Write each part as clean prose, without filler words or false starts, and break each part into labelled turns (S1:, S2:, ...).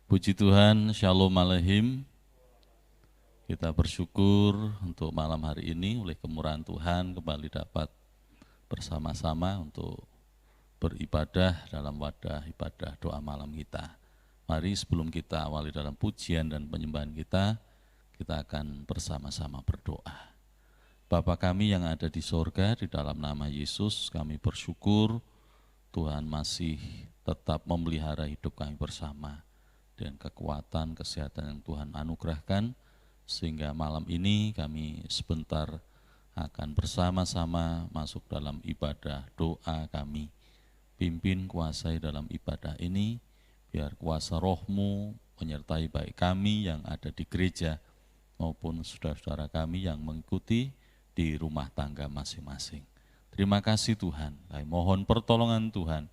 S1: Puji Tuhan, Shalom Aleichem. Kita bersyukur untuk malam hari ini oleh kemurahan Tuhan kembali dapat bersama-sama untuk beribadah dalam wadah ibadah doa malam kita. Mari sebelum kita awali dalam pujian dan penyembahan kita akan bersama-sama berdoa. Bapa kami yang ada di sorga, di dalam nama Yesus kami bersyukur Tuhan masih tetap memelihara hidup kami bersama dengan kekuatan, kesehatan yang Tuhan anugerahkan, sehingga malam ini kami sebentar akan bersama-sama masuk dalam ibadah doa kami. Pimpin kuasai dalam ibadah ini, biar kuasa roh-Mu menyertai baik kami yang ada di gereja maupun saudara-saudara kami yang mengikuti di rumah tangga masing-masing. Terima kasih Tuhan, kami mohon pertolongan Tuhan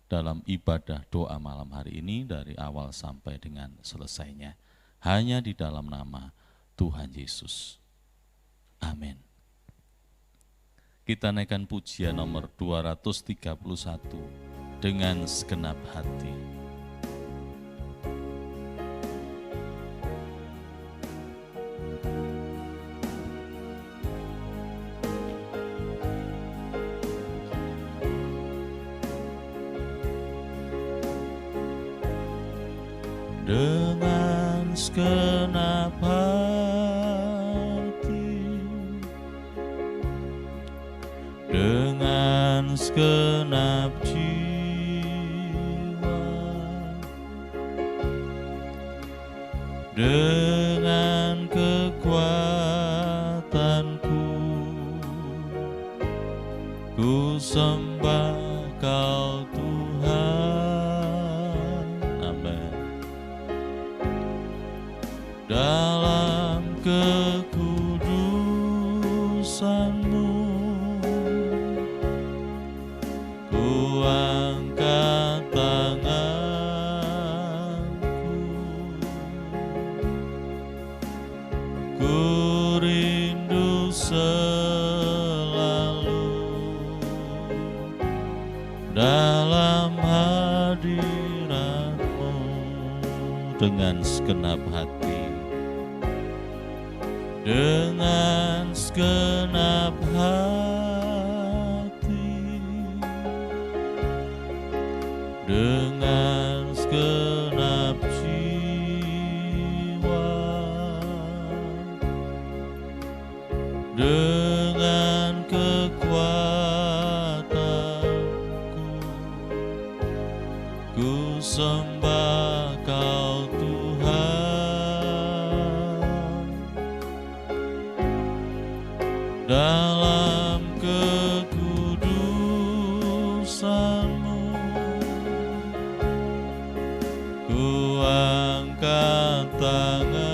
S1: dalam ibadah doa malam hari ini dari awal sampai dengan selesainya. Hanya di dalam nama Tuhan Yesus. Amin. Kita naikkan pujian nomor 231 dengan segenap hati. Dengan segenap hati, dengan segenap jiwa, dengan kekuatanku, ku sembah Kau Tuhan. Amin. Dalam kekudusan-Mu ku angkat tanganku, ku rindu selalu dalam hadirat-Mu. Dengan segenap hati, dengan segenap hati, dengan segenap jiwa, dengan kekuatanku, ku sembah Kau Tuhan. Dalam kekudusan-Mu ku angkat tanganku,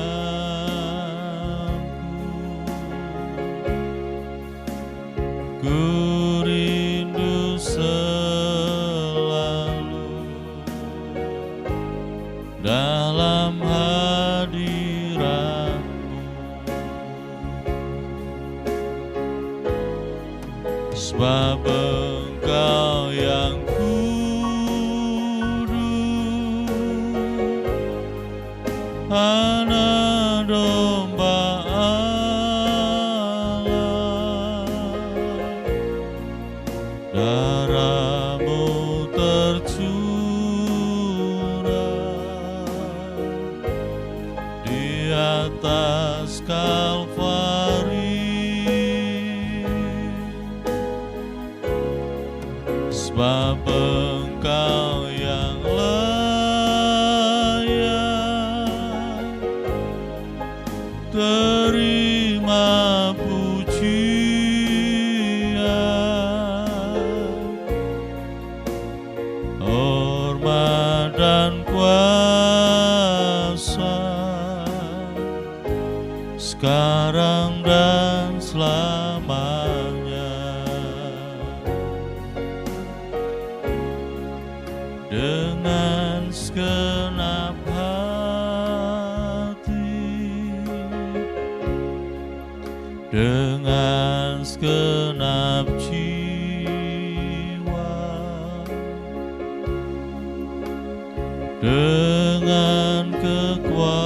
S1: ku rindu selalu dalam hadirat-Mu. Sebab Engkau yang kudus, Anak domba Allah, darah-Mu tercurah di atas Kalvari. Sebab Engkau yang layak terima pujian, hormat dan kuasa sekarang dan selamanya. Dengan segenap hati, dengan segenap jiwa, dengan kekuatanku,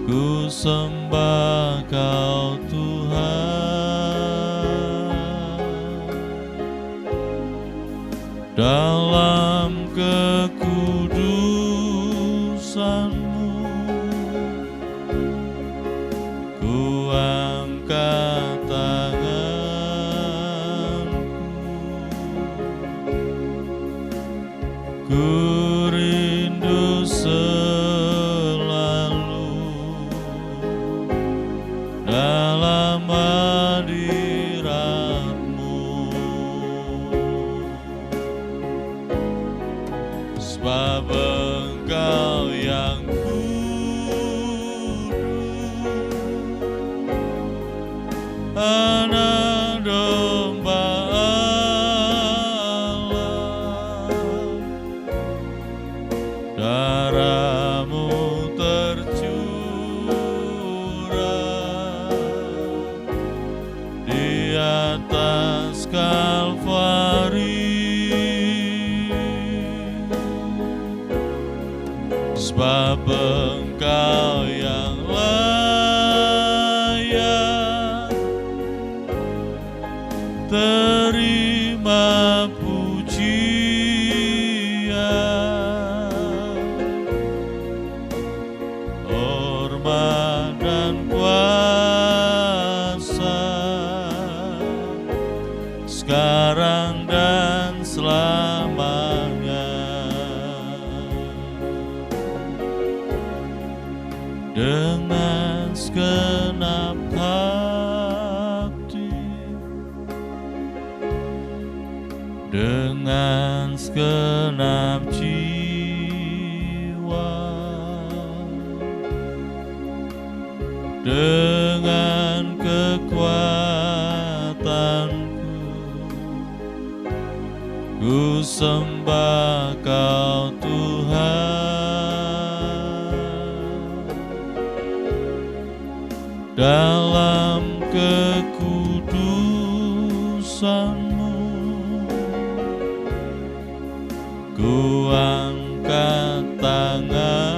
S1: ku sembah Kau Tuhan. Dalam kekudusan-Mu, ku angkat tanganku, ku rindu selalu dalam hadirat-Mu. Sebab Engkau yang kudus, Anak domba Allah, darah-Mu tercurah di atas Kalvari. Sebab Engkau yang layak terima pujian, hormat dan kuasa, sekarang dan selamanya. Dengan segenap hati, dengan segenap jiwa, dengan kekuatanku, ku sembah Kau Tuhan. Dalam kekudusan-Mu, ku angkat tanganku,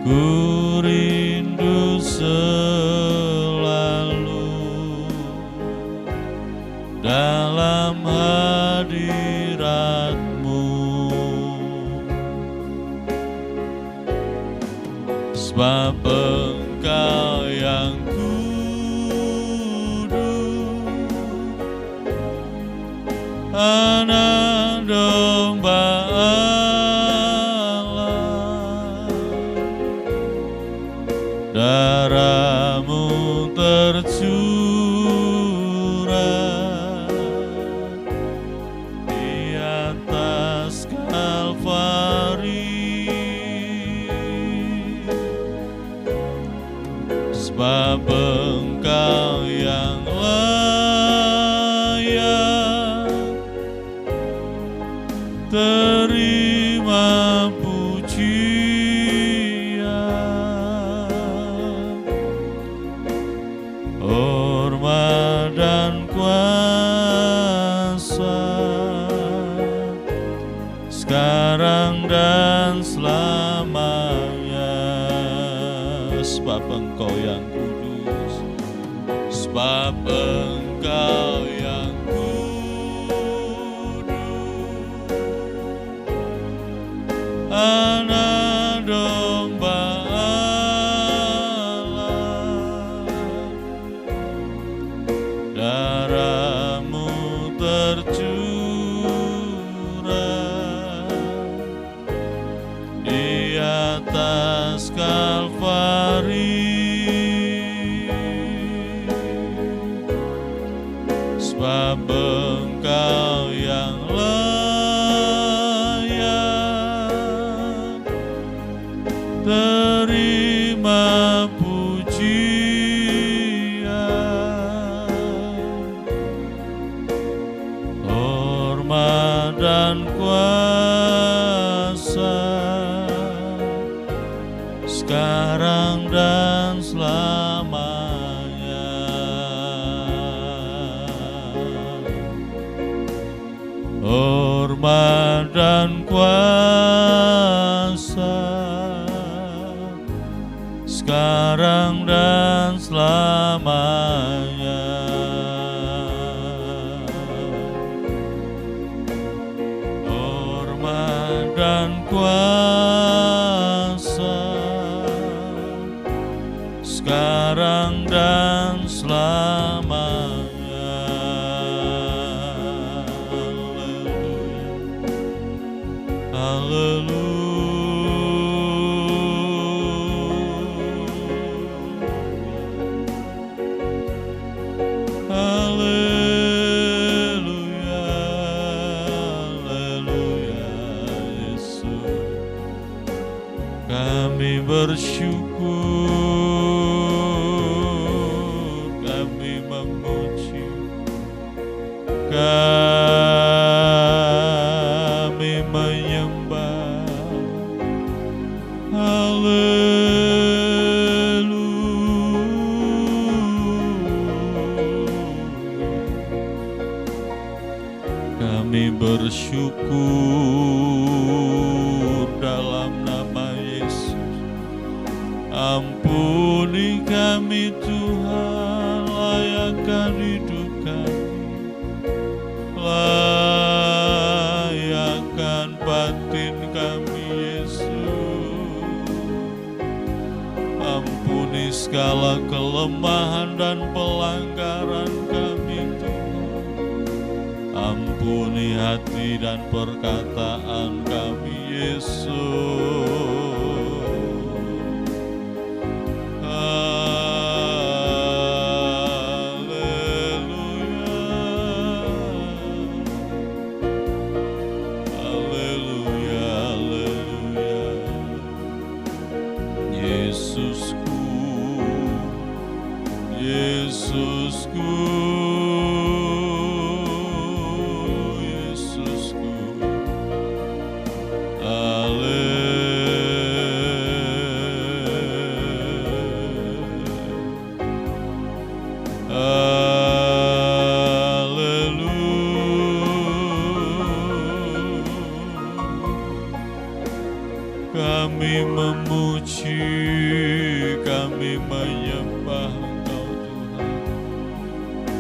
S1: ku rindu selalu dalam hadirat-Mu. Sebab Engkau yang kudus, Anak domba Allah, darah-Mu tercurah di atas Kalvari. Sebab Engkau yang layak terima pujian, hormat dan kuasa, sekarang dan selamanya. Sebab Engkau yang kudus, sebab Engkau yang kudus, Anak domba Allah, darah-Mu tercurah di atas Kalvari. Sebab Engkau yang layak terima pujian, hormat dan kuasa, sekarang dan selamanya. hormat dan kuasa, sekarang dan selamanya. Hormat dan kuasa, sekarang dan selamanya. Kami bersyukur, kami memuji, kami menyembah. Kami bersyukur dalam nama Yesus. Ampuni kami Tuhan, layakkan hidup kami, layakkan batin kami Yesus. Ampuni segala kelemahan dan pelanggaran kami Tuhan. Ampuni hati dan perkataan kami Yesus. Kami memuji, kami menyembah Engkau Tuhan.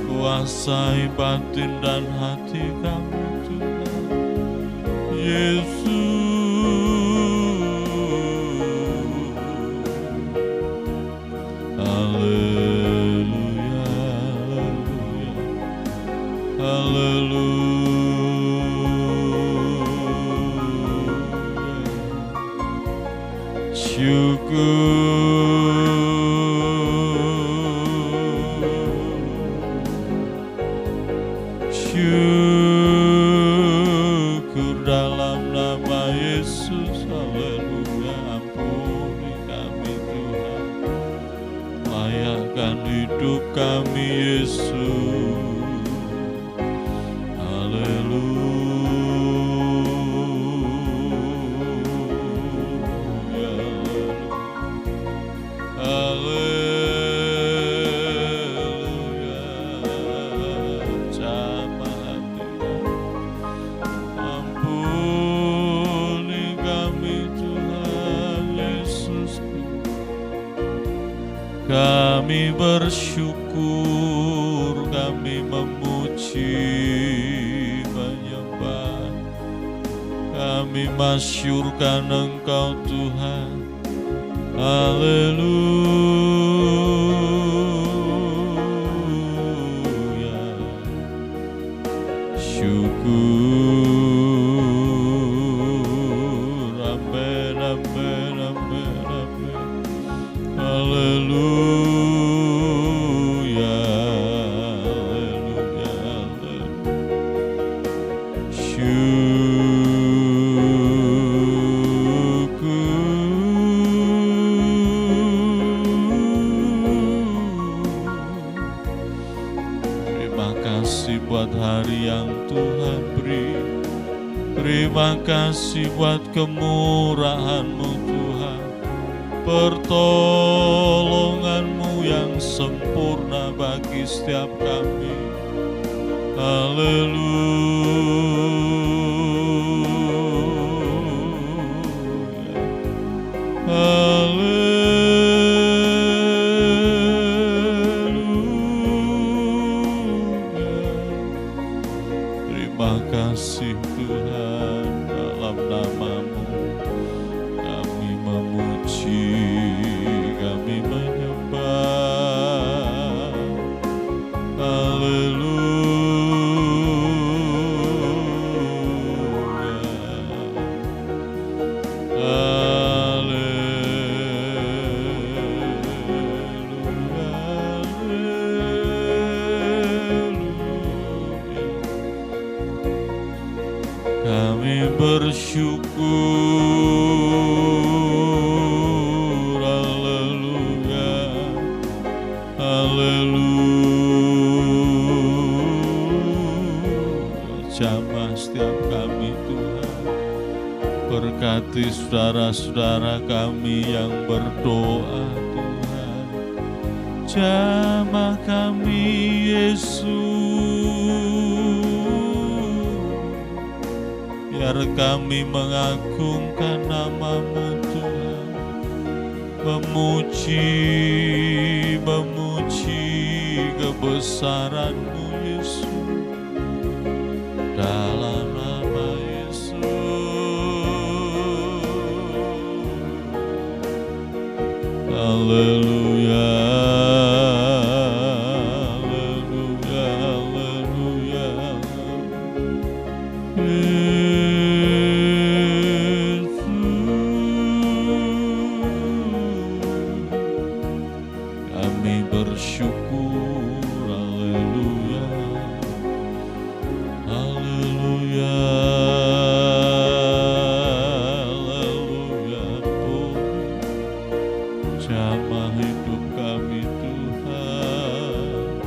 S1: Kuasai batin dan hati kami Tuhan Yesus. Haleluya, haleluya, haleluya. Syukur dalam nama Yesus. Haleluya. Ampuni kami Tuhan, layakkan hidup kami Yesus. Haleluya. Kami bersyukur, kami memuji, menyembah. Kami masyurkan Engkau Tuhan. Haleluya. Syukur. Amin, amin, amin, amin. Haleluya. Buat hari yang Tuhan beri, terima kasih buat kemurahan-Mu Tuhan, pertolongan-Mu yang sempurna bagi setiap kami. Haleluya. kasih Tuhan, dalam nama-Mu kami memuji, kami menyembah. Haleluya. Kami bersyukur, haleluya, haleluya. Jamah setiap kami Tuhan, berkati saudara-saudara kami yang berdoa Tuhan. Jamah kami Yesus, biar kami mengagungkan nama-Mu Tuhan, memuji kebesaran-Mu Yesus, dalam nama Yesus. Haleluya, haleluya, haleluya. Kami bersyukur, haleluya, haleluya, haleluya. Jamah hidup kami Tuhan,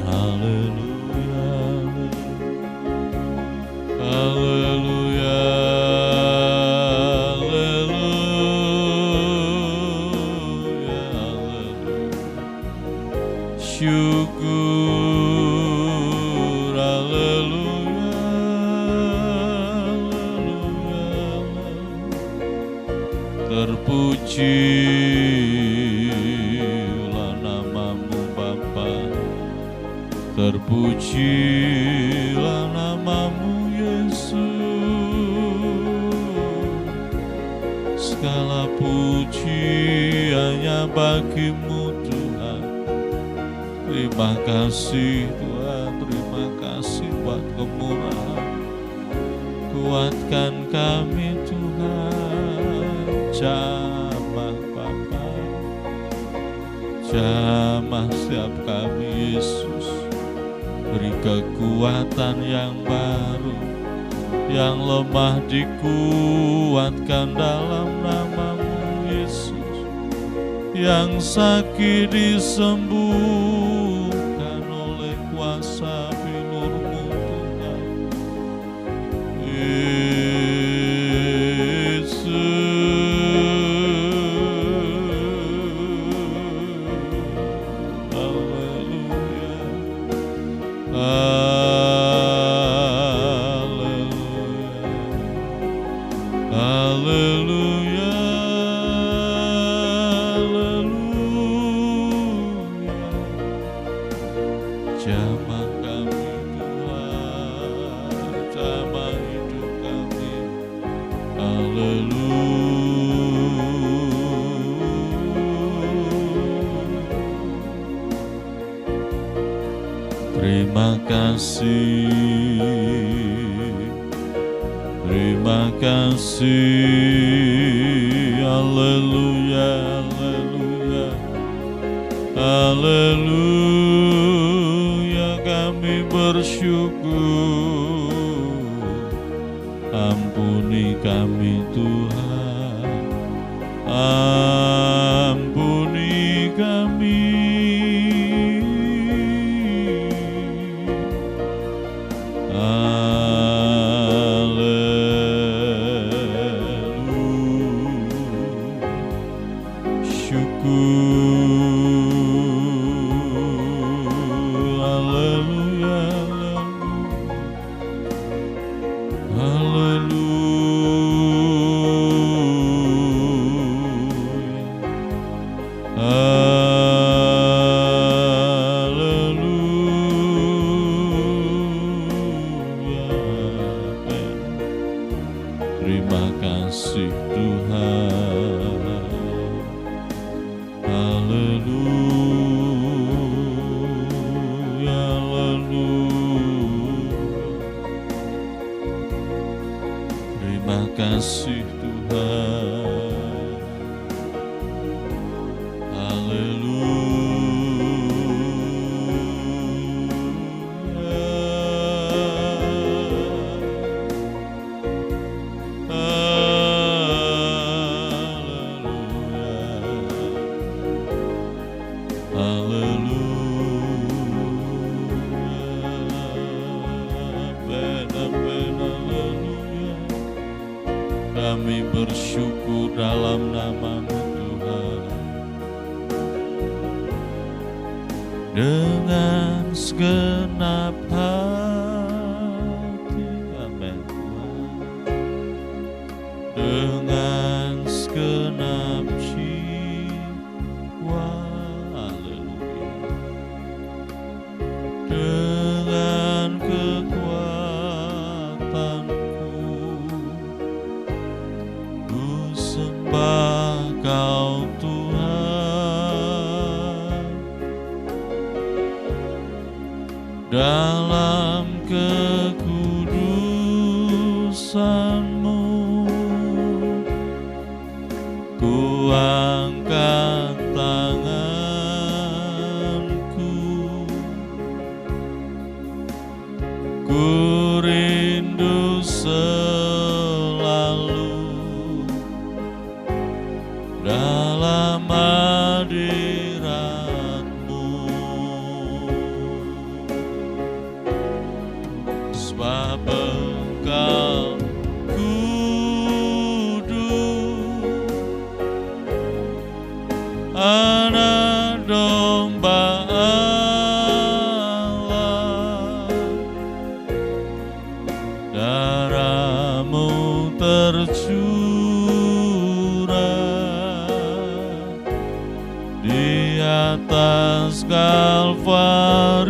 S1: haleluya, haleluya. Syukur, haleluya, haleluya. Terpujilah nama-Mu Bapa, terpujilah nama-Mu Yesus. Segala puji hanya bagi-Mu Tuhan. Terima kasih Tuhan, terima kasih buat kemurahan. Kuatkan kami Tuhan, jamah Bapa, jamah setiap kami Yesus. Beri kekuatan yang baru, yang lemah dikuatkan dalam nama-Mu Yesus, yang sakit disembuhkan oleh kuasa pilur-Mu Tuhan Yesus. Haleluya, haleluya, haleluya, haleluya. Jamah kami Tuhan, jamah hidup kami, haleluya. Terima kasih, terima kasih, haleluya, haleluya, haleluya. Kami bersyukur, ampuni kami Tuhan, ampuni kami. Haleluya, Kami bersyukur dalam nama-Mu Tuhan. Dengan segenap hati, amin Tuhan. Dengan segenap jiwa, haleluya. Dengan kekuatanku, ku sembah Kau Tuhan. Dalam kekudusan-Mu, ku angkat tanganku, ku rindu selalu dalam hadirat-Mu. Sebab Engkau kudus, Anak Domba Allah, darah-Mu tercurah di atas Kalvari.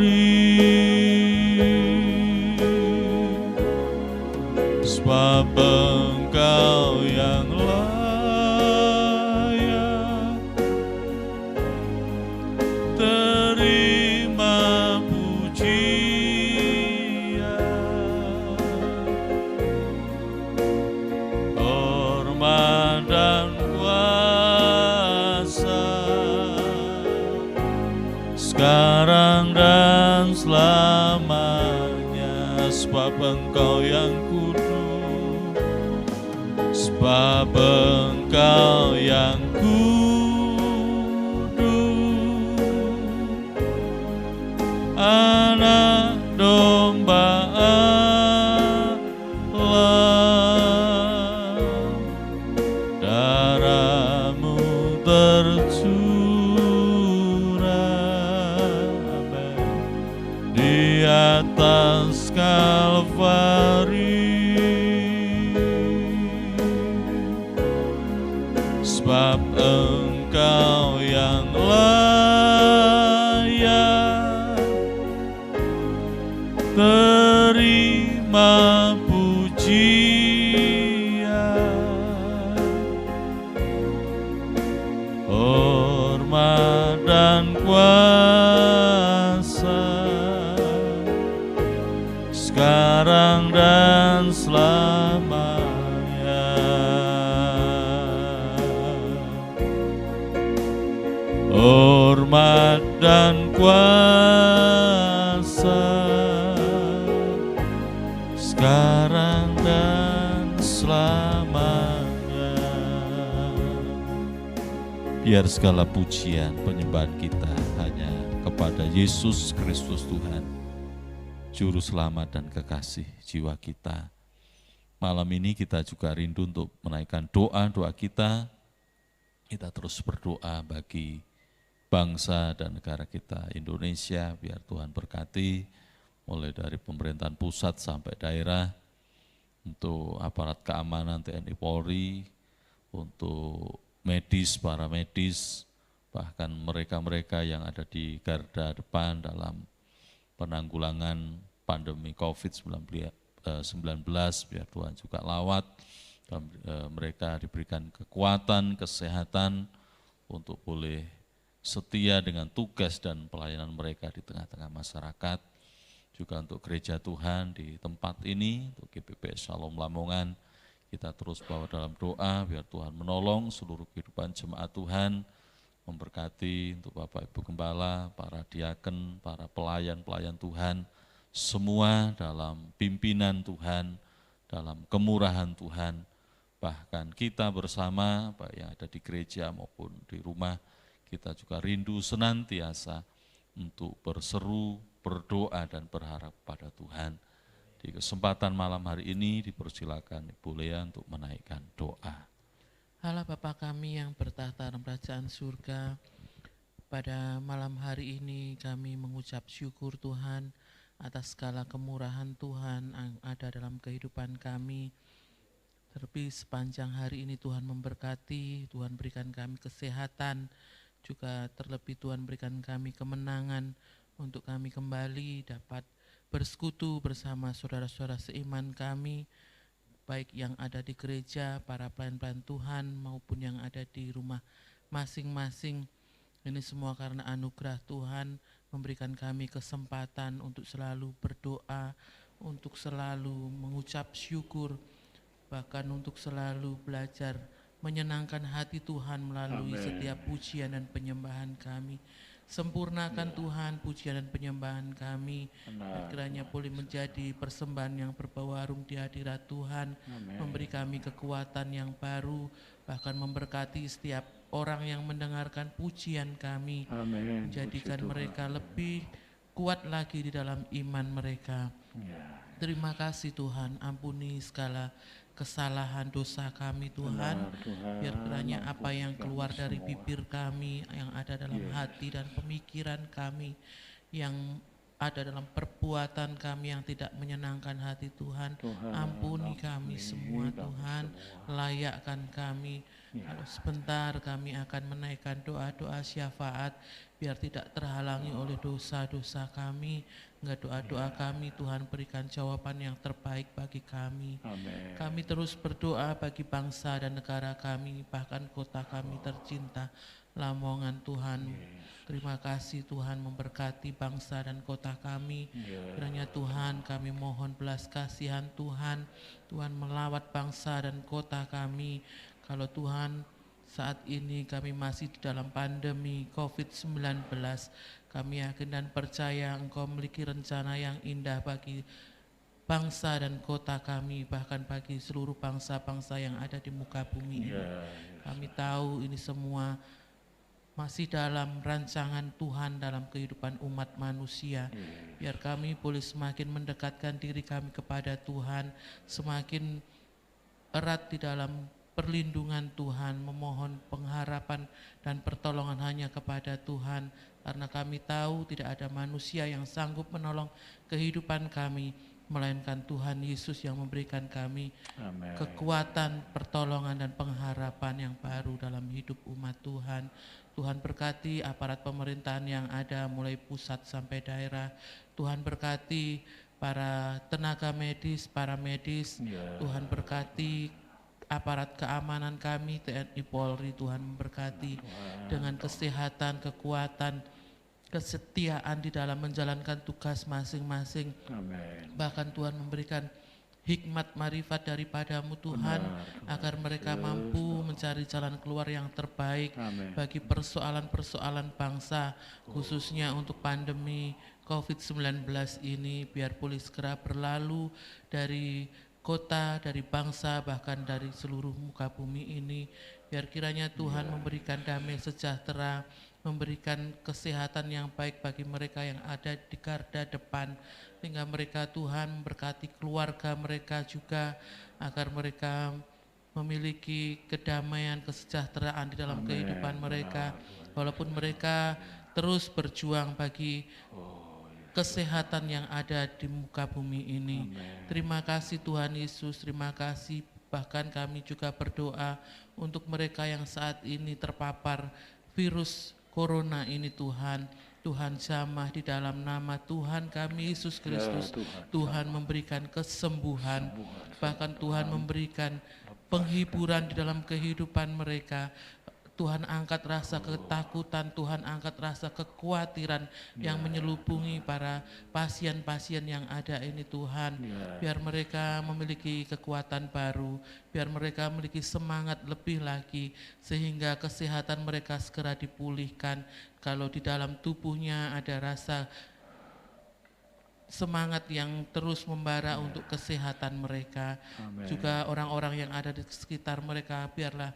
S1: Sebab Engkau yang layak terima pujian, hormat dan kuasa, sekarang dan selamanya. Sebab Engkau yang kudus, sebab Engkau yang kudus, Anak Domba Allah, darah-Mu tercurah, amin, di atas Kalvari. Sebab Engkau yang layak terima pujian, hormat dan kuasa, sekarang dan selamanya. Hormat dan kuasa, sekarang dan selamanya. Biar segala pujian penyembahan kita hanya kepada Yesus Kristus Tuhan, Juru Selamat dan Kekasih jiwa kita. Malam ini kita juga rindu untuk menaikkan doa-doa kita. Kita terus berdoa bagi bangsa dan negara kita Indonesia, biar Tuhan berkati mulai dari pemerintahan pusat sampai daerah, untuk aparat keamanan TNI Polri, untuk medis, para medis, bahkan mereka-mereka yang ada di garda depan dalam penanggulangan pandemi COVID-19, biar Tuhan juga lawat, dan mereka diberikan kekuatan, kesehatan untuk boleh setia dengan tugas dan pelayanan mereka di tengah-tengah masyarakat. Juga untuk gereja Tuhan di tempat ini, untuk GPP Shalom Lamongan, kita terus bawa dalam doa biar Tuhan menolong seluruh kehidupan jemaat Tuhan, memberkati untuk Bapak Ibu Gembala, para diaken, para pelayan-pelayan Tuhan, semua dalam pimpinan Tuhan, dalam kemurahan Tuhan. Bahkan kita bersama, baik yang ada di gereja maupun di rumah, kita juga rindu senantiasa untuk berseru, berdoa dan berharap pada Tuhan. Di kesempatan malam hari ini dipersilakan Ibu Lea untuk menaikkan doa.
S2: Allah Bapa kami yang bertahta dalam kerajaan surga, pada malam hari ini kami mengucap syukur Tuhan atas segala kemurahan Tuhan yang ada dalam kehidupan kami. Terlebih sepanjang hari ini Tuhan memberkati, Tuhan berikan kami kesehatan, juga terlebih Tuhan berikan kami kemenangan untuk kami kembali dapat bersekutu bersama saudara-saudara seiman kami, baik yang ada di gereja, para pelayan-pelayan Tuhan maupun yang ada di rumah masing-masing. Ini semua karena anugerah Tuhan memberikan kami kesempatan untuk selalu berdoa, untuk selalu mengucap syukur, bahkan untuk selalu belajar menyenangkan hati Tuhan melalui setiap pujian dan penyembahan kami. Sempurnakan Tuhan pujian dan penyembahan kami, kiranya boleh menjadi persembahan yang berbau harum di hadirat Tuhan, memberi kami kekuatan yang baru, bahkan memberkati setiap orang yang mendengarkan pujian kami, menjadikan mereka lebih kuat lagi di dalam iman mereka. Terima kasih Tuhan, ampuni segala kesalahan dosa kami Tuhan, biar kiranya apa yang keluar dari bibir kami, yang ada dalam hati dan pemikiran kami, yang ada dalam perbuatan kami yang tidak menyenangkan hati Tuhan, ampuni kami semua Tuhan, layakkan kami. Kalau sebentar kami akan menaikkan doa-doa syafaat, biar tidak terhalangi oleh dosa-dosa kami. Enggak, doa-doa kami Tuhan berikan jawaban yang terbaik bagi kami. Kami terus berdoa bagi bangsa dan negara kami, bahkan kota kami tercinta, Lamongan Tuhan. Terima kasih Tuhan memberkati bangsa dan kota kami. Kiranya Tuhan kami mohon belas kasihan Tuhan, Tuhan melawat bangsa dan kota kami. Kalau Tuhan saat ini kami masih di dalam pandemi COVID-19, kami yakin dan percaya Engkau memiliki rencana yang indah bagi bangsa dan kota kami, bahkan bagi seluruh bangsa-bangsa yang ada di muka bumi ini. Kami tahu ini semua masih dalam rancangan Tuhan dalam kehidupan umat manusia. Biar kami boleh semakin mendekatkan diri kami kepada Tuhan, semakin erat di dalam perlindungan Tuhan, memohon pengharapan dan pertolongan hanya kepada Tuhan, karena kami tahu tidak ada manusia yang sanggup menolong kehidupan kami, melainkan Tuhan Yesus yang memberikan kami kekuatan, pertolongan dan pengharapan yang baru dalam hidup umat Tuhan. Tuhan berkati aparat pemerintahan yang ada mulai pusat sampai daerah. Tuhan berkati para tenaga medis, para medis. Tuhan berkati aparat keamanan kami, TNI Polri. Tuhan memberkati dengan kesehatan, kekuatan, kesetiaan di dalam menjalankan tugas masing-masing. Bahkan Tuhan memberikan hikmat marifat daripadamu Tuhan, agar mereka mampu mencari jalan keluar yang terbaik bagi persoalan-persoalan bangsa, khususnya untuk pandemi COVID-19 ini, biar boleh segera berlalu dari kota, dari bangsa, bahkan dari seluruh muka bumi ini. Biar kiranya Tuhan memberikan damai sejahtera, memberikan kesehatan yang baik bagi mereka yang ada di garda depan, sehingga mereka Tuhan memberkati keluarga mereka juga, agar mereka memiliki kedamaian, kesejahteraan di dalam kehidupan mereka, walaupun mereka terus berjuang bagi kesehatan yang ada di muka bumi ini. Terima kasih Tuhan Yesus, terima kasih. Bahkan kami juga berdoa untuk mereka yang saat ini terpapar virus corona ini Tuhan. Tuhan jamah di dalam nama Tuhan kami Yesus Kristus. Tuhan memberikan kesembuhan, bahkan Tuhan memberikan penghiburan di dalam kehidupan mereka. Tuhan angkat rasa ketakutan, Tuhan angkat rasa kekhawatiran yang menyelubungi para pasien-pasien yang ada ini Tuhan. Biar mereka memiliki kekuatan baru, biar mereka memiliki semangat lebih lagi, sehingga kesehatan mereka segera dipulihkan. Kalau di dalam tubuhnya ada rasa semangat yang terus membara untuk kesehatan mereka. Juga orang-orang yang ada di sekitar mereka, biarlah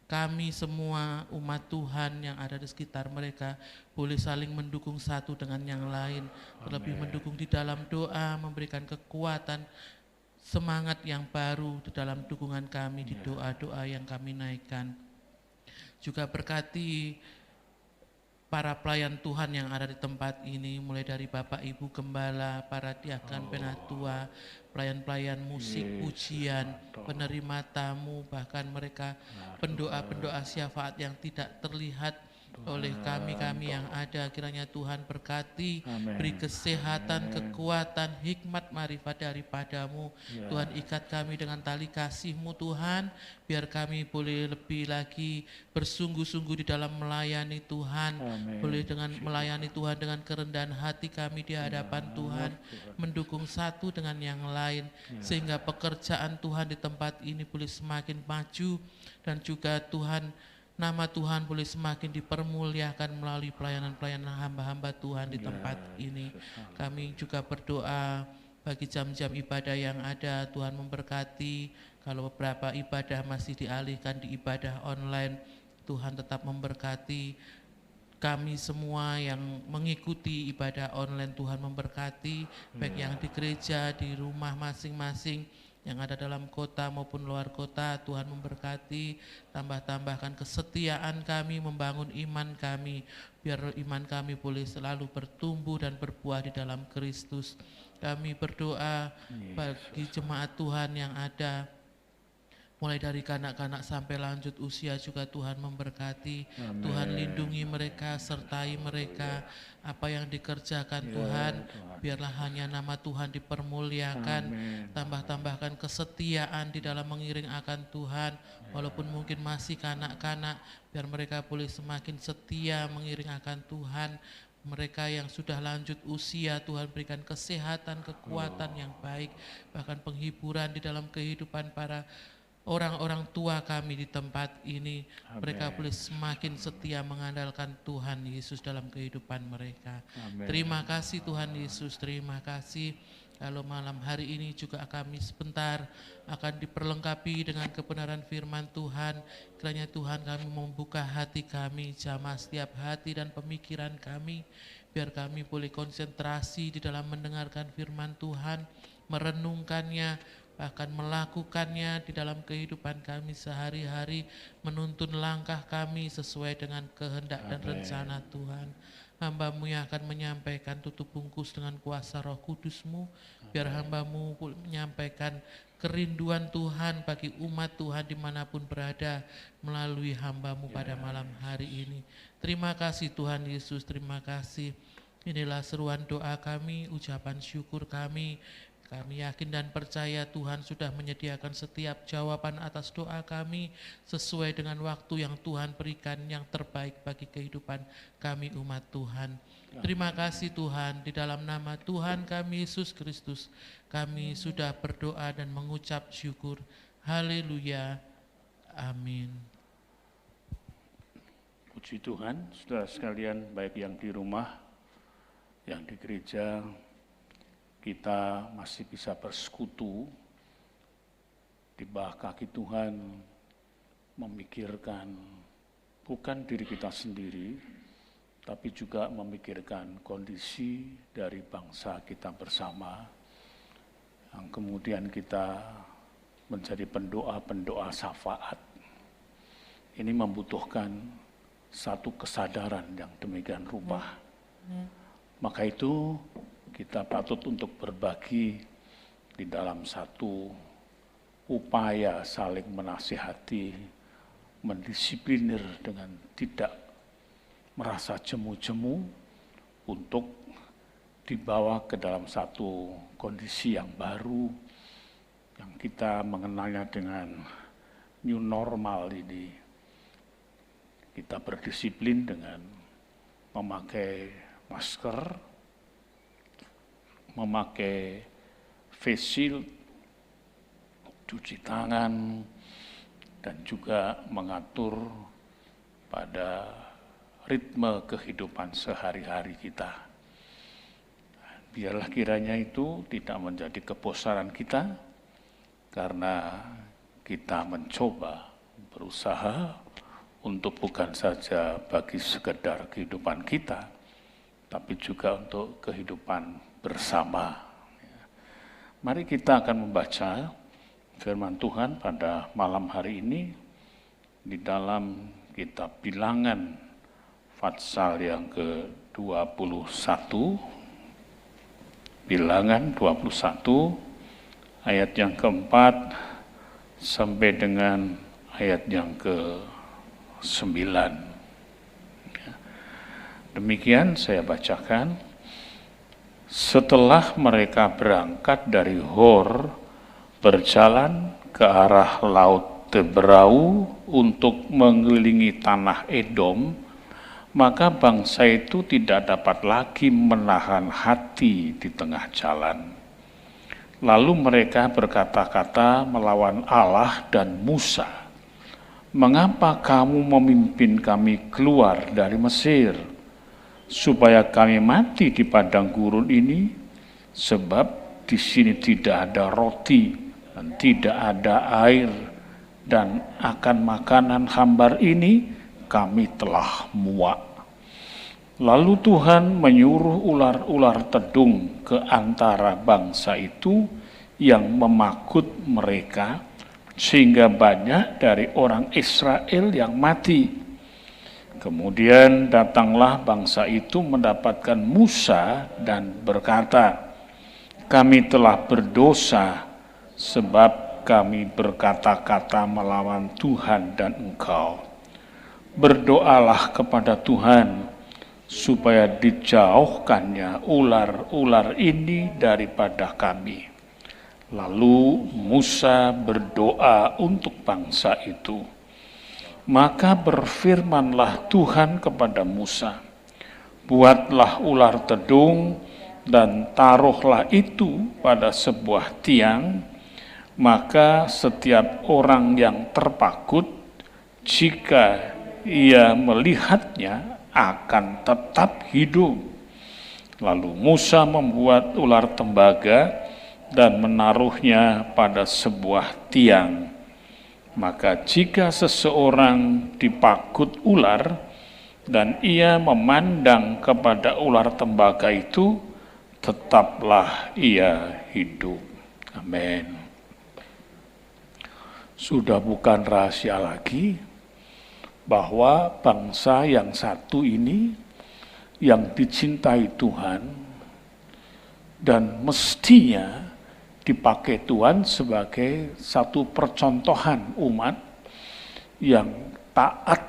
S2: kami semua umat Tuhan yang ada di sekitar mereka boleh saling mendukung satu dengan yang lain, terlebih mendukung di dalam doa, memberikan kekuatan, semangat yang baru di dalam dukungan kami di doa-doa yang kami naikkan. Juga berkati para pelayan Tuhan yang ada di tempat ini, mulai dari Bapak Ibu Gembala, para diakan penatua, pelayan-pelayan musik, pujian, penerima tamu, bahkan mereka pendoa-pendoa syafaat yang tidak terlihat oleh kami-kami yang ada. Kiranya Tuhan berkati, beri kesehatan, kekuatan, hikmat, marifat daripadamu. Tuhan, ikat kami dengan tali kasih-Mu Tuhan, biar kami boleh lebih lagi bersungguh-sungguh di dalam melayani Tuhan, boleh dengan melayani Tuhan dengan kerendahan hati kami di hadapan Tuhan, mendukung satu dengan yang lain, sehingga pekerjaan Tuhan di tempat ini boleh semakin maju, dan juga Tuhan, nama Tuhan boleh semakin dipermuliakan melalui pelayanan-pelayanan hamba-hamba Tuhan di tempat ini. Kami juga berdoa bagi jam-jam ibadah yang ada, Tuhan memberkati. Kalau beberapa ibadah masih dialihkan di ibadah online, Tuhan tetap memberkati kami semua yang mengikuti ibadah online. Tuhan memberkati, baik yang di gereja, di rumah masing-masing, yang ada dalam kota maupun luar kota. Tuhan memberkati, tambahkan kesetiaan kami, membangun iman kami, biar iman kami boleh selalu bertumbuh dan berbuah di dalam Kristus. Kami berdoa bagi jemaat Tuhan yang ada, mulai dari kanak-kanak sampai lanjut usia juga Tuhan memberkati. Tuhan lindungi mereka, sertai mereka, apa yang dikerjakan Tuhan, biarlah hanya nama Tuhan dipermuliakan. Tambahkan kesetiaan di dalam mengiring akan Tuhan, walaupun mungkin masih kanak-kanak, biar mereka boleh semakin setia mengiring akan Tuhan. Mereka yang sudah lanjut usia, Tuhan berikan kesehatan, kekuatan yang baik, bahkan penghiburan di dalam kehidupan para orang-orang tua kami di tempat ini. Mereka boleh semakin setia mengandalkan Tuhan Yesus dalam kehidupan mereka. Terima kasih Tuhan Yesus, terima kasih. Kalau malam hari ini juga kami sebentar akan diperlengkapi dengan kebenaran firman Tuhan. Kiranya Tuhan kami membuka hati kami, jamah setiap hati dan pemikiran kami, biar kami boleh konsentrasi di dalam mendengarkan firman Tuhan, merenungkannya, bahkan melakukannya di dalam kehidupan kami sehari-hari, menuntun langkah kami sesuai dengan kehendak dan rencana Tuhan. Hamba-Mu yang akan menyampaikan tutup bungkus dengan kuasa Roh Kudus-Mu, biar hamba-Mu menyampaikan kerinduan Tuhan bagi umat Tuhan dimanapun berada melalui hamba-Mu pada malam hari ini. Terima kasih Tuhan Yesus, terima kasih. Inilah seruan doa kami, ucapan syukur kami. Kami yakin dan percaya Tuhan sudah menyediakan setiap jawaban atas doa kami sesuai dengan waktu yang Tuhan berikan yang terbaik bagi kehidupan kami umat Tuhan. Terima kasih Tuhan, di dalam nama Tuhan kami Yesus Kristus kami sudah berdoa dan mengucap syukur. Haleluya. Amin.
S3: Puji Tuhan, saudara sekalian, baik yang di rumah, yang di gereja, kita masih bisa bersekutu di bawah kaki Tuhan, memikirkan bukan diri kita sendiri, tapi juga memikirkan kondisi dari bangsa kita bersama, yang kemudian kita menjadi pendoa-pendoa syafaat. Ini membutuhkan satu kesadaran yang demikian rupa. Maka itu kita patut untuk berbagi di dalam satu upaya saling menasihati, mendisiplinir dengan tidak merasa jemu-jemu untuk dibawa ke dalam satu kondisi yang baru, yang kita mengenalnya dengan new normal ini. Kita berdisiplin dengan memakai masker, memakai face shield, cuci tangan, dan juga mengatur pada ritme kehidupan sehari-hari kita. Biarlah kiranya itu tidak menjadi kebosanan kita, karena kita mencoba, berusaha untuk bukan saja bagi sekedar kehidupan kita, tapi juga untuk kehidupan bersama. Mari kita akan membaca firman Tuhan pada malam hari ini di dalam kitab Bilangan pasal yang ke-21, Bilangan 21, ayat yang keempat sampai dengan ayat yang ke-9. Demikian saya bacakan. Setelah mereka berangkat dari Hor, berjalan ke arah Laut Teberau untuk mengelilingi tanah Edom, maka bangsa itu tidak dapat lagi menahan hati di tengah jalan. Lalu mereka berkata-kata melawan Allah dan Musa, "Mengapa kamu memimpin kami keluar dari Mesir, supaya kami mati di padang gurun ini? Sebab di sini tidak ada roti dan tidak ada air, dan akan makanan hambar ini kami telah muak." Lalu Tuhan menyuruh ular-ular tedung ke antara bangsa itu yang memakut mereka, sehingga banyak dari orang Israel yang mati. Kemudian datanglah bangsa itu mendapatkan Musa dan berkata, "Kami telah berdosa sebab kami berkata-kata melawan Tuhan dan engkau. Berdoalah kepada Tuhan supaya dijauhkannya ular-ular ini daripada kami." Lalu Musa berdoa untuk bangsa itu. Maka berfirmanlah Tuhan kepada Musa, "Buatlah ular tedung dan taruhlah itu pada sebuah tiang, maka setiap orang yang terpakut, jika ia melihatnya, akan tetap hidup." Lalu Musa membuat ular tembaga dan menaruhnya pada sebuah tiang. Maka jika seseorang dipakut ular dan ia memandang kepada ular tembaga itu, tetaplah ia hidup. Amin. Sudah bukan rahasia lagi bahwa bangsa yang satu ini yang dicintai Tuhan dan mestinya dipakai Tuhan sebagai satu percontohan umat yang taat,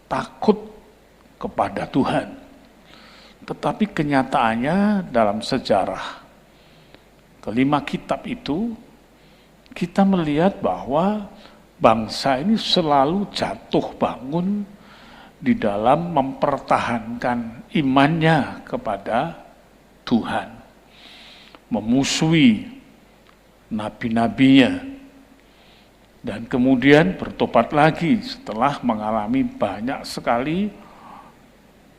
S3: takut kepada Tuhan. Tetapi kenyataannya dalam sejarah kelima kitab itu, kita melihat bahwa bangsa ini selalu jatuh bangun di dalam mempertahankan imannya kepada Tuhan, memusuhi nabi-nabinya, dan kemudian bertobat lagi setelah mengalami banyak sekali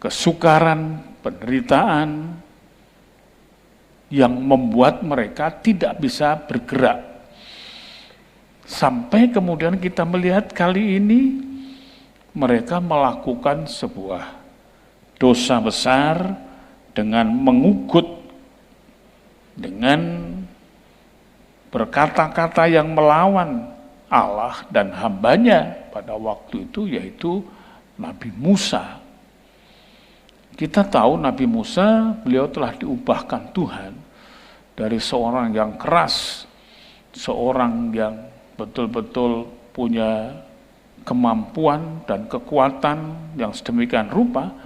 S3: kesukaran, penderitaan yang membuat mereka tidak bisa bergerak. Sampai kemudian kita melihat kali ini mereka melakukan sebuah dosa besar dengan mengugut, dengan berkata-kata yang melawan Allah dan hambanya pada waktu itu, yaitu Nabi Musa. Kita tahu Nabi Musa, beliau telah diubahkan Tuhan dari seorang yang keras, seorang yang betul-betul punya kemampuan dan kekuatan yang sedemikian rupa,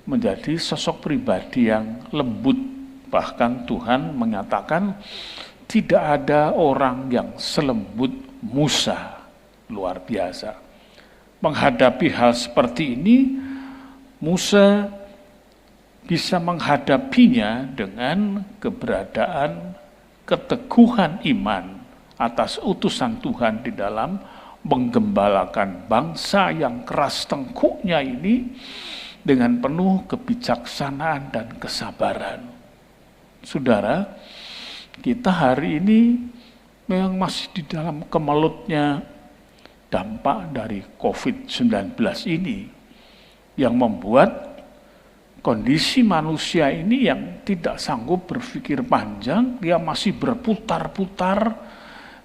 S3: menjadi sosok pribadi yang lembut. Bahkan Tuhan menyatakan tidak ada orang yang selembut Musa. Luar biasa. Menghadapi hal seperti ini, Musa bisa menghadapinya dengan keberadaan keteguhan iman atas utusan Tuhan di dalam menggembalakan bangsa yang keras tengkuknya ini dengan penuh kebijaksanaan dan kesabaran. Saudara, kita hari ini memang masih di dalam kemelutnya dampak dari COVID-19 ini yang membuat kondisi manusia ini yang tidak sanggup berpikir panjang, dia masih berputar-putar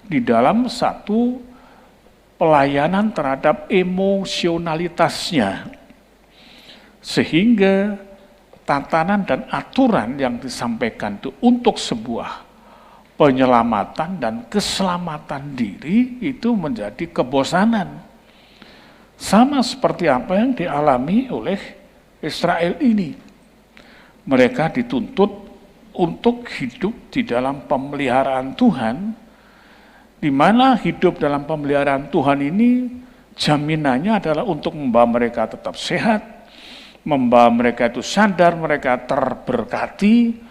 S3: di dalam satu pelayanan terhadap emosionalitasnya. Sehingga tatanan dan aturan yang disampaikan itu untuk sebuah penyelamatan dan keselamatan diri itu menjadi kebosanan. Sama seperti apa yang dialami oleh Israel ini. Mereka dituntut untuk hidup di dalam pemeliharaan Tuhan, di mana hidup dalam pemeliharaan Tuhan ini jaminannya adalah untuk membawa mereka tetap sehat, membawa mereka itu sadar, mereka terberkati,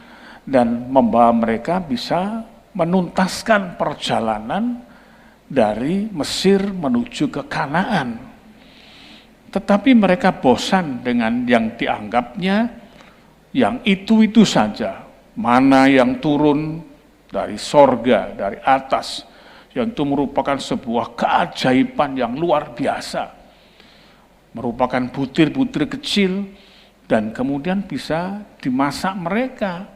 S3: dan membawa mereka bisa menuntaskan perjalanan dari Mesir menuju ke Kanaan. Tetapi mereka bosan dengan yang dianggapnya yang itu-itu saja. Mana yang turun dari sorga, dari atas, yang itu merupakan sebuah keajaiban yang luar biasa. Merupakan butir-butir kecil dan kemudian bisa dimasak mereka.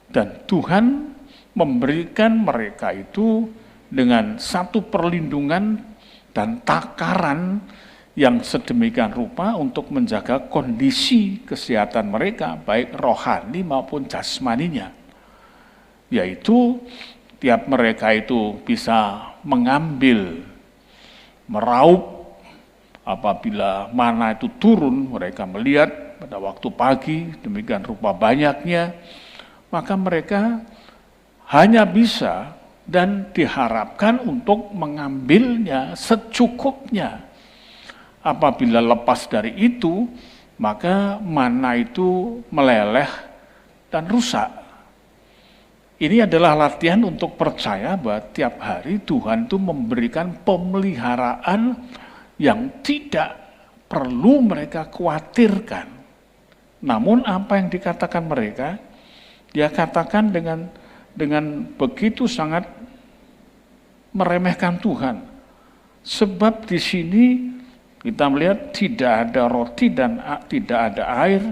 S3: Dan Tuhan memberikan mereka itu dengan satu perlindungan dan takaran yang sedemikian rupa untuk menjaga kondisi kesehatan mereka, baik rohani maupun jasmaninya. Yaitu tiap mereka itu bisa mengambil, meraup, apabila mana itu turun, mereka melihat pada waktu pagi, demikian rupa banyaknya, maka mereka hanya bisa dan diharapkan untuk mengambilnya secukupnya. Apabila lepas dari itu, maka mana itu meleleh dan rusak. Ini adalah latihan untuk percaya bahwa tiap hari Tuhan itu memberikan pemeliharaan yang tidak perlu mereka khawatirkan. Namun apa yang dikatakan mereka, dia katakan dengan begitu sangat meremehkan Tuhan. Sebab di sini kita melihat tidak ada roti dan tidak ada air,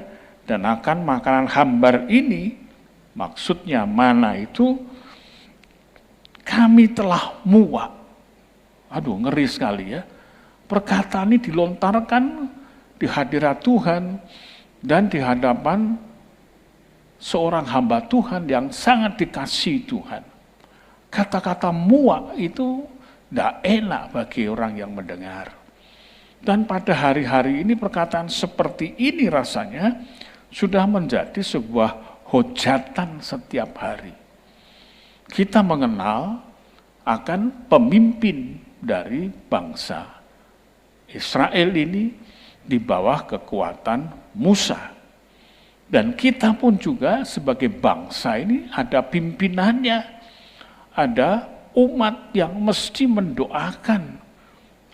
S3: dan akan makanan hambar ini, maksudnya mana itu, kami telah muak. Aduh, ngeri sekali ya. Perkataan ini dilontarkan di hadirat Tuhan dan di hadapan seorang hamba Tuhan yang sangat dikasihi Tuhan. Kata-kata muak itu tidak enak bagi orang yang mendengar. Dan pada hari-hari ini perkataan seperti ini rasanya sudah menjadi sebuah hujatan setiap hari. Kita mengenal akan pemimpin dari bangsa Israel ini di bawah kekuatan Musa. Dan kita pun juga sebagai bangsa ini ada pimpinannya, ada umat yang mesti mendoakan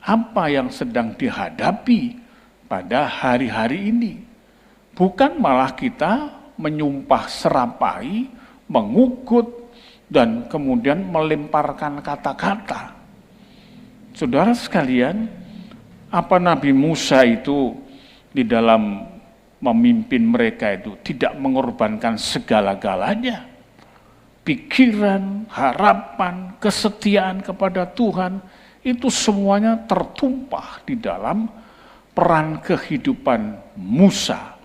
S3: apa yang sedang dihadapi pada hari-hari ini. Bukan malah kita menyumpah serapai, mengugut, dan kemudian melemparkan kata-kata. Saudara sekalian, apa Nabi Musa itu di dalam memimpin mereka itu tidak mengorbankan segala-galanya? Pikiran, harapan, kesetiaan kepada Tuhan, itu semuanya tertumpah di dalam peran kehidupan Musa.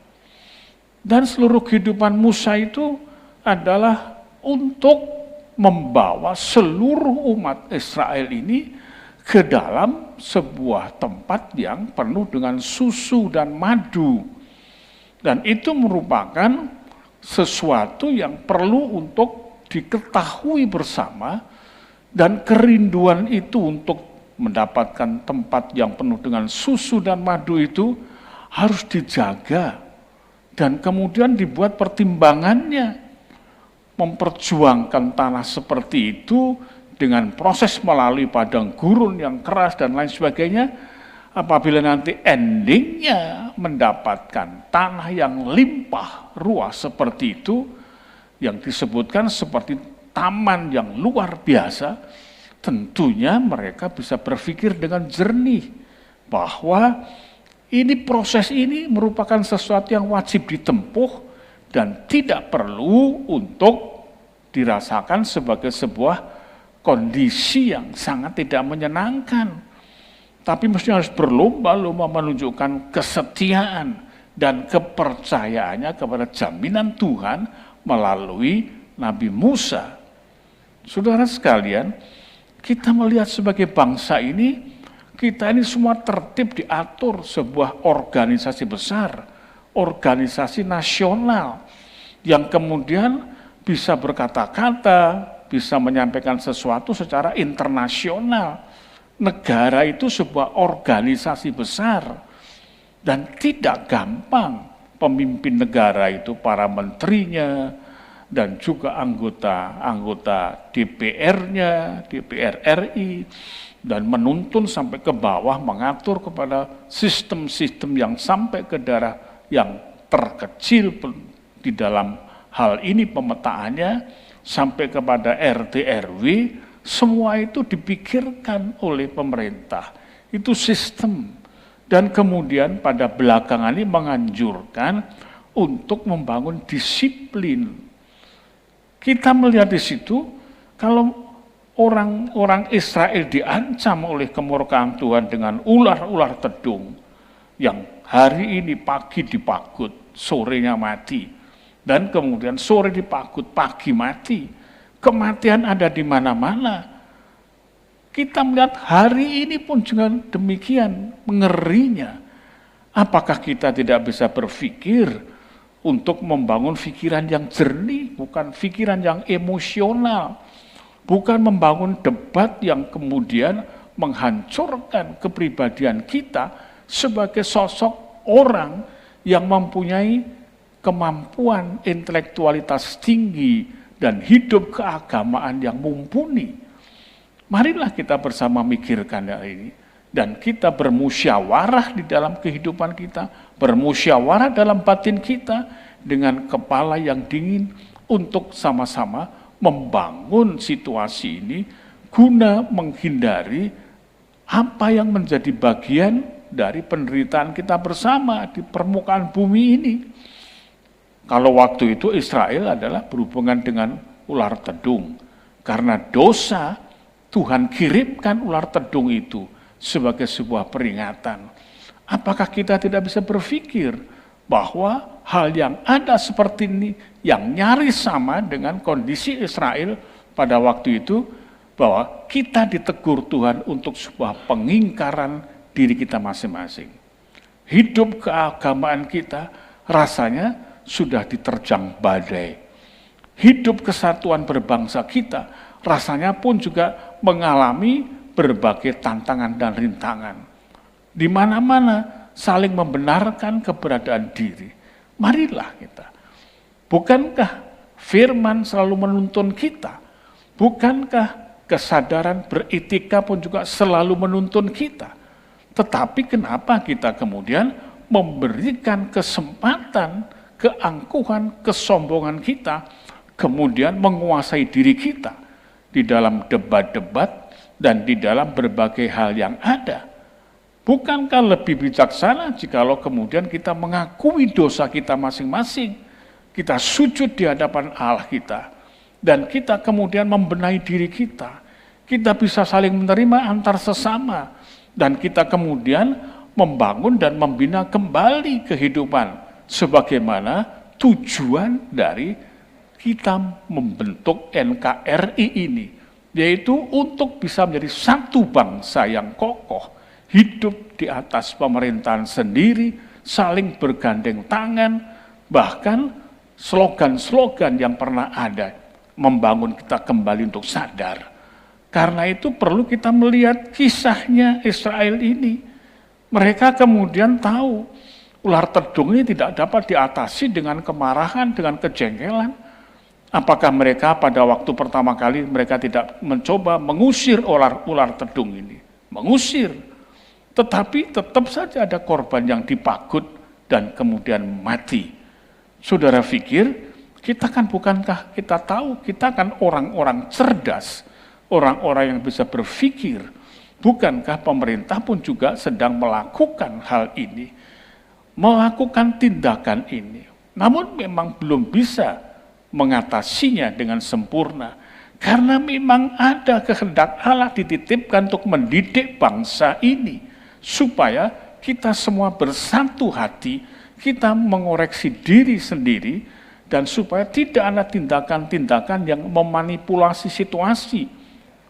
S3: Dan seluruh kehidupan Musa itu adalah untuk membawa seluruh umat Israel ini ke dalam sebuah tempat yang penuh dengan susu dan madu. Dan itu merupakan sesuatu yang perlu untuk diketahui bersama. Dan kerinduan itu untuk mendapatkan tempat yang penuh dengan susu dan madu itu harus dijaga. Dan kemudian dibuat pertimbangannya. Memperjuangkan tanah seperti itu dengan proses melalui padang gurun yang keras dan lain sebagainya. Apabila nanti endingnya mendapatkan tanah yang limpah ruah seperti itu, yang disebutkan seperti taman yang luar biasa, tentunya mereka bisa berpikir dengan jernih bahwa ini proses ini merupakan sesuatu yang wajib ditempuh dan tidak perlu untuk dirasakan sebagai sebuah kondisi yang sangat tidak menyenangkan. Tapi mesti harus berlomba-lomba menunjukkan kesetiaan dan kepercayaannya kepada jaminan Tuhan melalui Nabi Musa. Saudara sekalian, kita melihat sebagai bangsa ini, kita ini semua tertib diatur sebuah organisasi besar, organisasi nasional, yang kemudian bisa berkata-kata, bisa menyampaikan sesuatu secara internasional. Negara itu sebuah organisasi besar, dan tidak gampang pemimpin negara itu, para menterinya, dan juga anggota DPR-nya, DPR RI, dan menuntun sampai ke bawah, mengatur kepada sistem-sistem yang sampai ke daerah yang terkecil di dalam hal ini pemetaannya, sampai kepada RT RW, semua itu dipikirkan oleh pemerintah. Itu sistem. Dan kemudian pada belakangan ini menganjurkan untuk membangun disiplin. Kita melihat di situ, kalau orang Israel diancam oleh kemurkaan Tuhan dengan ular-ular tedung, yang hari ini pagi dipakut, sorenya mati, dan kemudian sore dipakut, pagi mati. Kematian ada di mana-mana. Kita melihat hari ini pun juga demikian mengerinya. Apakah kita tidak bisa berpikir untuk membangun pikiran yang jernih, bukan pikiran yang emosional, bukan membangun debat yang kemudian menghancurkan kepribadian kita sebagai sosok orang yang mempunyai kemampuan intelektualitas tinggi dan hidup keagamaan yang mumpuni. Marilah kita bersama mikirkan hal ini, dan kita bermusyawarah di dalam kehidupan kita, bermusyawarah dalam batin kita dengan kepala yang dingin untuk sama-sama membangun situasi ini guna menghindari apa yang menjadi bagian dari penderitaan kita bersama di permukaan bumi ini. Kalau waktu itu Israel adalah berhubungan dengan ular tedung. Karena dosa, Tuhan kirimkan ular tedung itu sebagai sebuah peringatan. Apakah kita tidak bisa berpikir bahwa hal yang ada seperti ini, yang nyaris sama dengan kondisi Israel pada waktu itu, bahwa kita ditegur Tuhan untuk sebuah pengingkaran diri kita masing-masing. Hidup keagamaan kita rasanya sudah diterjang badai. Hidup kesatuan berbangsa kita rasanya pun juga mengalami berbagai tantangan dan rintangan. Di mana-mana saling membenarkan keberadaan diri. Marilah kita. Bukankah firman selalu menuntun kita? Bukankah kesadaran beretika pun juga selalu menuntun kita? Tetapi kenapa kita kemudian memberikan kesempatan keangkuhan, kesombongan kita, kemudian menguasai diri kita di dalam debat-debat dan di dalam berbagai hal yang ada? Bukankah lebih bijaksana jikalau kemudian kita mengakui dosa kita masing-masing, kita sujud di hadapan Allah kita, dan kita kemudian membenahi diri kita bisa saling menerima antar sesama, dan kita kemudian membangun dan membina kembali kehidupan sebagaimana tujuan dari kita membentuk NKRI ini, yaitu untuk bisa menjadi satu bangsa yang kokoh, hidup di atas pemerintahan sendiri, saling bergandeng tangan, bahkan slogan-slogan yang pernah ada membangun kita kembali untuk sadar. Karena itu perlu kita melihat kisahnya Israel ini. Mereka kemudian tahu ular tedung ini tidak dapat diatasi dengan kemarahan, dengan kejengkelan. Apakah mereka pada waktu pertama kali mereka tidak mencoba mengusir ular tedung ini? Mengusir. Tetapi tetap saja ada korban yang dipakut dan kemudian mati. Saudara pikir, kita kan bukankah kita tahu, kita kan orang-orang cerdas. orang-orang yang bisa berpikir. Bukankah pemerintah pun juga sedang melakukan hal ini, melakukan tindakan ini, namun memang belum bisa mengatasinya dengan sempurna, karena memang ada kehendak Allah dititipkan untuk mendidik bangsa ini, supaya kita semua bersatu hati, kita mengoreksi diri sendiri, dan supaya tidak ada tindakan-tindakan yang memanipulasi situasi,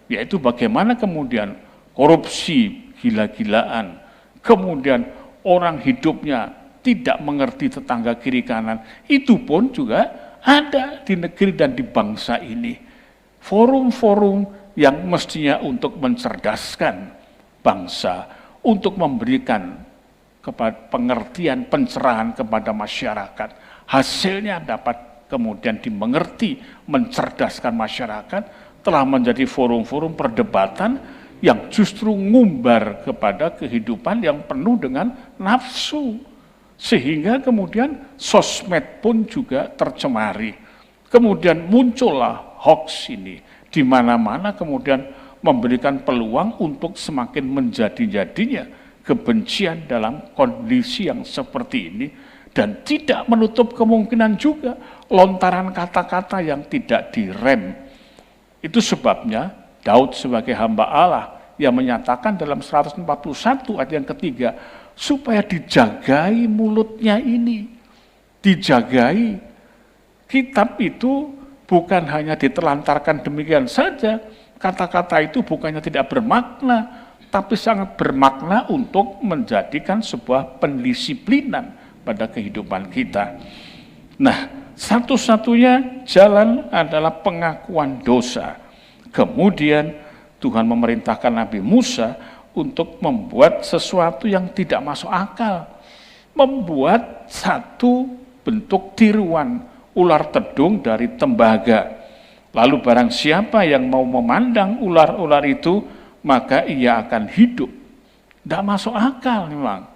S3: yaitu bagaimana kemudian korupsi gila-gilaan, kemudian orang hidupnya tidak mengerti tetangga kiri kanan, itu pun juga ada di negeri dan di bangsa ini. Forum-forum yang mestinya untuk mencerdaskan bangsa, untuk memberikan pengertian, pencerahan kepada masyarakat, hasilnya dapat kemudian dimengerti, mencerdaskan masyarakat, telah menjadi forum-forum perdebatan yang justru ngumbar kepada kehidupan yang penuh dengan nafsu. Sehingga kemudian sosmed pun juga tercemari. Kemudian muncullah hoax ini, di mana-mana kemudian memberikan peluang untuk semakin menjadi-jadinya kebencian dalam kondisi yang seperti ini, dan tidak menutup kemungkinan juga lontaran kata-kata yang tidak direm. Itu sebabnya Daud sebagai hamba Allah yang menyatakan dalam 141 ayat yang ketiga, supaya dijagai mulutnya ini, dijagai. Kitab itu bukan hanya ditelantarkan demikian saja, kata-kata itu bukannya tidak bermakna, tapi sangat bermakna untuk menjadikan sebuah pendisiplinan pada kehidupan kita. Nah, satu-satunya jalan adalah pengakuan dosa. Kemudian Tuhan memerintahkan Nabi Musa untuk membuat sesuatu yang tidak masuk akal. Membuat satu bentuk tiruan ular tedung dari tembaga. Lalu barang siapa yang mau memandang ular-ular itu, maka ia akan hidup. Tidak masuk akal memang.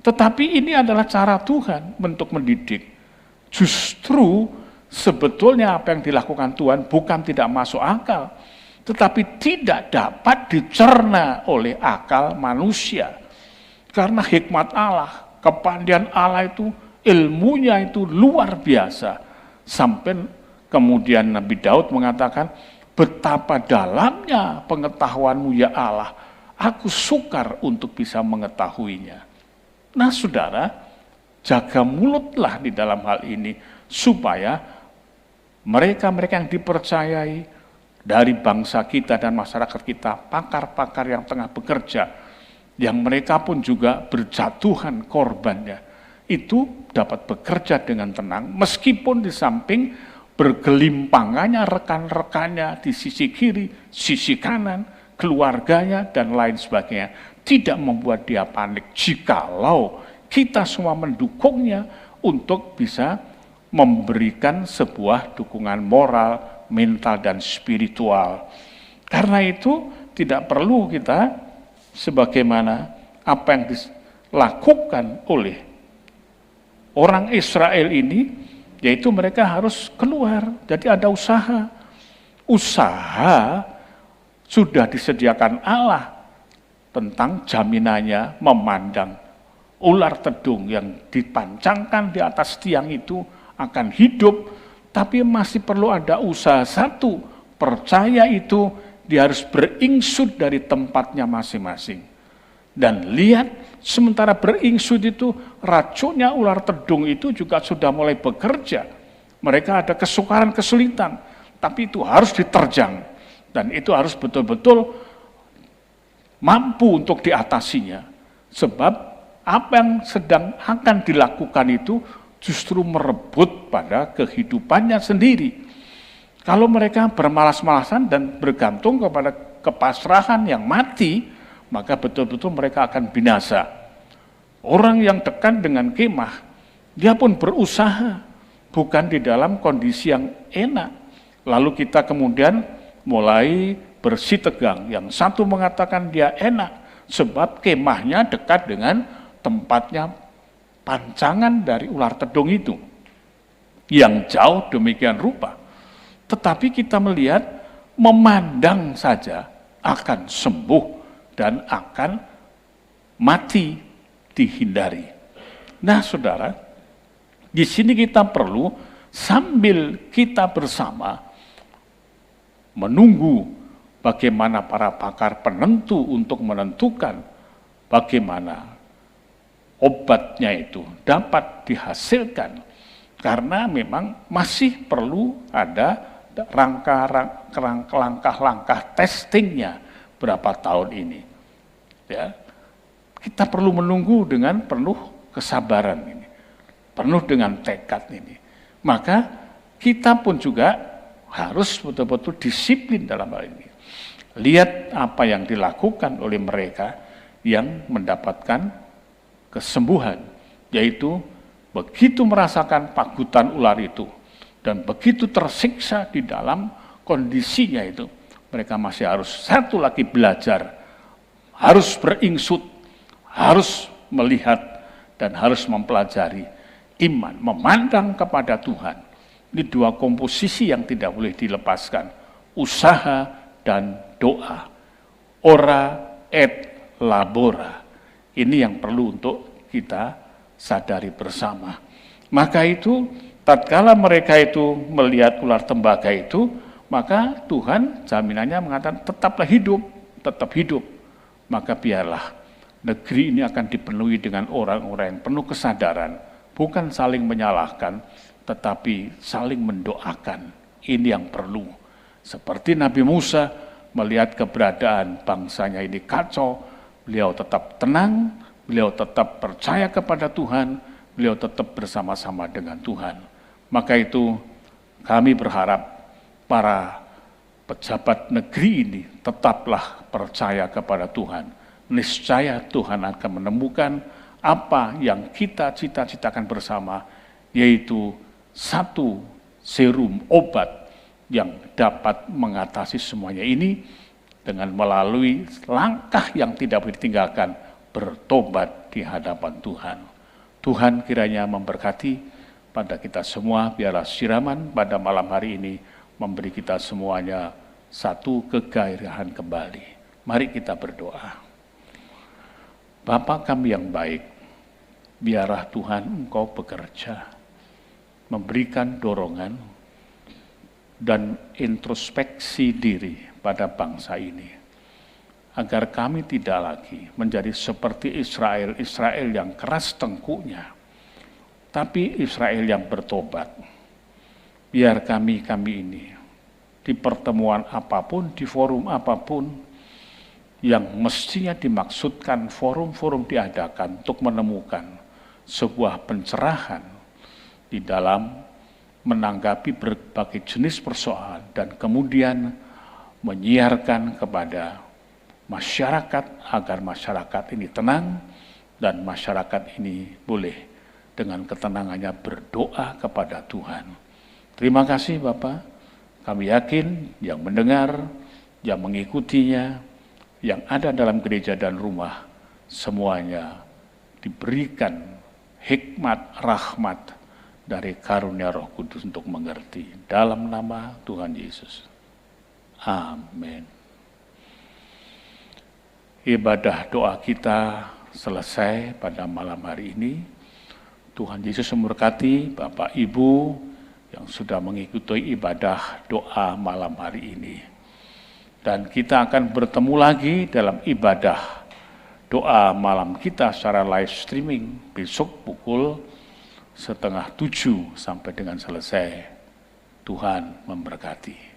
S3: Tetapi ini adalah cara Tuhan untuk mendidik. Justru sebetulnya apa yang dilakukan Tuhan bukan tidak masuk akal, tetapi tidak dapat dicerna oleh akal manusia. Karena hikmat Allah, kepandaian Allah itu, ilmunya itu luar biasa. Sampai kemudian Nabi Daud mengatakan, betapa dalamnya pengetahuanmu ya Allah, aku sukar untuk bisa mengetahuinya. Nah saudara, jaga mulutlah di dalam hal ini, supaya mereka-mereka yang dipercayai dari bangsa kita dan masyarakat kita, pakar-pakar yang tengah bekerja, yang mereka pun juga berjatuhan korbannya, itu dapat bekerja dengan tenang, meskipun di samping bergelimpangannya rekan-rekannya di sisi kiri, sisi kanan, keluarganya, dan lain sebagainya, tidak membuat dia panik jikalau kita semua mendukungnya untuk bisa memberikan sebuah dukungan moral, mental, dan spiritual. Karena itu tidak perlu kita sebagaimana apa yang dilakukan oleh orang Israel ini, yaitu mereka harus keluar. Jadi ada usaha. Usaha sudah disediakan Allah tentang jaminannya memandang ular tedung yang dipancangkan di atas tiang itu akan hidup. Tapi masih perlu ada usaha satu, percaya itu dia harus beringsut dari tempatnya masing-masing. Dan lihat, sementara beringsut itu, racunnya ular tedung itu juga sudah mulai bekerja. Mereka ada kesukaran, kesulitan, tapi itu harus diterjang. Dan itu harus betul-betul mampu untuk diatasinya. Sebab apa yang sedang akan dilakukan itu justru merebut pada kehidupannya sendiri. Kalau mereka bermalas-malasan dan bergantung kepada kepasrahan yang mati, maka betul-betul mereka akan binasa. Orang yang dekat dengan kemah, dia pun berusaha, bukan di dalam kondisi yang enak. Lalu kita kemudian mulai bersitegang. Yang satu mengatakan dia enak, sebab kemahnya dekat dengan tempatnya pancangan dari ular tedung itu, yang jauh demikian rupa. Tetapi kita melihat memandang saja akan sembuh dan akan mati dihindari. Nah, saudara, di sini kita perlu sambil kita bersama menunggu bagaimana para pakar penentu untuk menentukan bagaimana obatnya itu dapat dihasilkan, karena memang masih perlu ada langkah-langkah testingnya berapa tahun ini. Ya, kita perlu menunggu dengan penuh kesabaran ini, penuh dengan tekad ini. Maka kita pun juga harus betul-betul disiplin dalam hal ini. Lihat apa yang dilakukan oleh mereka yang mendapatkan kesembuhan, yaitu begitu merasakan pagutan ular itu dan begitu tersiksa di dalam kondisinya itu, mereka masih harus satu lagi belajar, harus beringsut, harus melihat dan harus mempelajari iman, memandang kepada Tuhan. Ini dua komposisi yang tidak boleh dilepaskan, usaha dan doa. Ora et labora. Ini yang perlu untuk kita sadari bersama. Maka itu, tatkala mereka itu melihat ular tembaga itu, maka Tuhan jaminannya mengatakan tetaplah hidup, tetap hidup. Maka biarlah negeri ini akan dipenuhi dengan orang-orang yang penuh kesadaran, bukan saling menyalahkan, tetapi saling mendoakan. Ini yang perlu. Seperti Nabi Musa melihat keberadaan bangsanya ini kacau, beliau tetap tenang, beliau tetap percaya kepada Tuhan, beliau tetap bersama-sama dengan Tuhan. Maka itu kami berharap para pejabat negeri ini tetaplah percaya kepada Tuhan. Niscaya Tuhan akan menemukan apa yang kita cita-citakan bersama, yaitu satu serum obat yang dapat mengatasi semuanya ini dengan melalui langkah yang tidak boleh ditinggalkan, bertobat di hadapan Tuhan. Tuhan kiranya memberkati pada kita semua, biarlah siraman pada malam hari ini memberi kita semuanya satu kegairahan kembali. Mari kita berdoa. Bapa kami yang baik, biarlah Tuhan Engkau bekerja, memberikan dorongan dan introspeksi diri pada bangsa ini, agar kami tidak lagi menjadi seperti Israel yang keras tengkuknya, tapi Israel yang bertobat. Biar kami ini di pertemuan apapun, di forum apapun, yang mestinya dimaksudkan forum-forum diadakan untuk menemukan sebuah pencerahan di dalam menanggapi berbagai jenis persoalan dan kemudian menyiarkan kepada masyarakat agar masyarakat ini tenang dan masyarakat ini boleh dengan ketenangannya berdoa kepada Tuhan. Terima kasih Bapak, kami yakin yang mendengar, yang mengikutinya, yang ada dalam gereja dan rumah, semuanya diberikan hikmat, rahmat dari karunia Roh Kudus untuk mengerti. Dalam nama Tuhan Yesus. Amin. Ibadah doa kita selesai pada malam hari ini. Tuhan Yesus memberkati Bapak Ibu yang sudah mengikuti ibadah doa malam hari ini. Dan kita akan bertemu lagi dalam ibadah doa malam kita secara live streaming besok pukul 6:30 sampai dengan selesai. Tuhan memberkati.